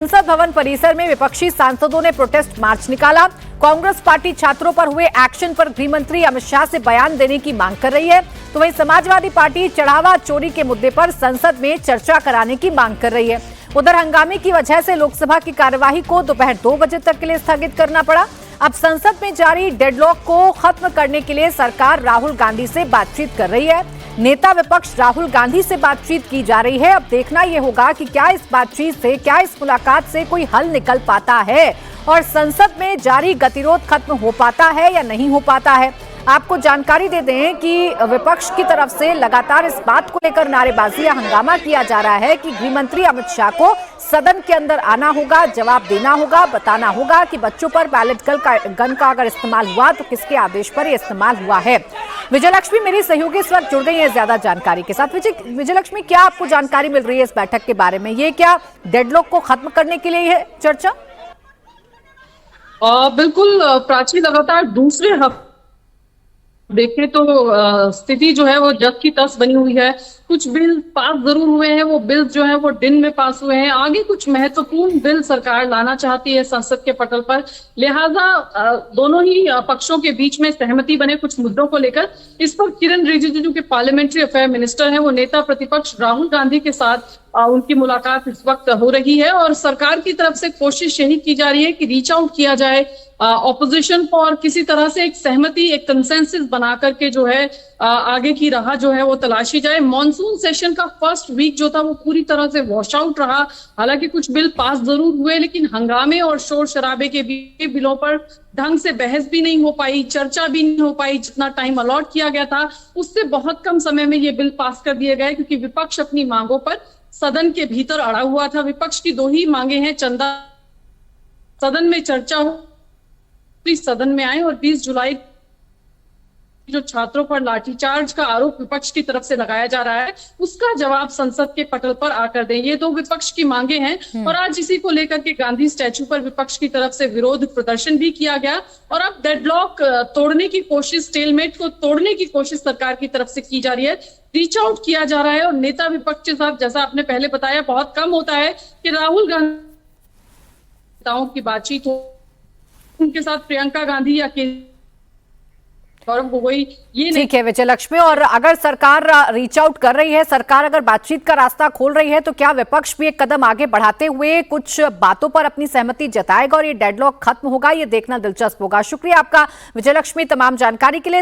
संसद भवन परिसर में विपक्षी सांसदों ने प्रोटेस्ट मार्च निकाला। कांग्रेस पार्टी छात्रों पर हुए एक्शन पर गृह मंत्री अमित शाह से बयान देने की मांग कर रही है, तो वहीं समाजवादी पार्टी चढ़ावा चोरी के मुद्दे पर संसद में चर्चा कराने की मांग कर रही है। उधर हंगामे की वजह से लोकसभा की कार्यवाही को दोपहर 2 बजे तक के लिए स्थगित करना पड़ा। अब संसद में जारी डेडलॉक को खत्म करने के लिए सरकार राहुल गांधी से बातचीत कर रही है। नेता विपक्ष राहुल गांधी से बातचीत की जा रही है। अब देखना यह होगा कि क्या इस बातचीत से, क्या इस मुलाकात से कोई हल निकल पाता है और संसद में जारी गतिरोध खत्म हो पाता है या नहीं हो पाता है। आपको जानकारी दे दें कि विपक्ष की तरफ से लगातार इस बात को लेकर नारेबाजी या हंगामा किया जा रहा है कि गृह मंत्री अमित शाह को सदन के अंदर आना होगा, जवाब देना होगा, बताना होगा कि बच्चों पर बैलेट गन का अगर इस्तेमाल हुआ तो किसके आदेश पर यह इस्तेमाल हुआ है। विजयलक्ष्मी मेरी सहयोगी इस वक्त जुड़ गई है ज्यादा जानकारी के साथ। विजयलक्ष्मी, क्या आपको जानकारी मिल रही है इस बैठक के बारे में? ये क्या डेडलॉक को खत्म करने के लिए है चर्चा? बिल्कुल प्राची, लगातार दूसरे हफ्ते देखें तो स्थिति जो है वो जस की तस बनी हुई है। कुछ बिल पास जरूर हुए हैं, वो बिल जो है वो दिन में पास हुए हैं। आगे कुछ महत्वपूर्ण बिल सरकार लाना चाहती है संसद के पटल पर, लिहाजा दोनों ही पक्षों के बीच में सहमति बने कुछ मुद्दों को लेकर। इस पर किरण रिजिजू जो कि पार्लियामेंट्री अफेयर मिनिस्टर है, वो नेता प्रतिपक्ष राहुल गांधी के साथ उनकी मुलाकात इस वक्त हो रही है और सरकार की तरफ से कोशिश यही की जा रही है कि रीच आउट किया जाए ऑपोजिशन को और किसी तरह से एक सहमति, एक कंसेंसस बना करके जो है आगे की राह जो है वो तलाशी जाए। मॉनसून सेशन का फर्स्ट वीक जो था वो पूरी तरह से वॉश आउट रहा। हालांकि कुछ बिल पास जरूर हुए, लेकिन हंगामे और शोर शराबे के बिलों पर ढंग से बहस भी नहीं हो पाई, चर्चा भी नहीं हो पाई। जितना टाइम अलॉट किया गया था उससे बहुत कम समय में ये बिल पास कर दिए गए, क्योंकि विपक्ष अपनी मांगों पर सदन के भीतर अड़ा हुआ था। विपक्ष की 2 ही मांगे हैं, चंदा सदन में चर्चा हो, सदन में आए, और 20 जुलाई जो छात्रों पर लाठीचार्ज का आरोप विपक्ष की तरफ से लगाया जा रहा है उसका जवाब संसद के पटल पर आकर दें। ये 2 विपक्ष की मांगे हैं और आज इसी को लेकर के गांधी स्टैचू पर विपक्ष की तरफ से विरोध प्रदर्शन भी किया गया और अब डेडलॉक तोड़ने की कोशिश, स्टेलमेट को तोड़ने की कोशिश सरकार की तरफ से की जा रही है। रीच आउट किया जा रहा है और नेता विपक्ष के साथ, जैसा आपने पहले बताया, बहुत कम होता है कि राहुल गांधी नेताओं की बातचीत हो, उनके साथ प्रियंका गांधी या गौरव गोगोई ये ठीक है विजयलक्ष्मी। और अगर सरकार रीच आउट कर रही है, सरकार अगर बातचीत का रास्ता खोल रही है, तो क्या विपक्ष भी एक कदम आगे बढ़ाते हुए कुछ बातों पर अपनी सहमति जताएगा और ये डेडलॉक खत्म होगा? ये देखना दिलचस्प होगा। शुक्रिया आपका विजयलक्ष्मी तमाम जानकारी के लिए।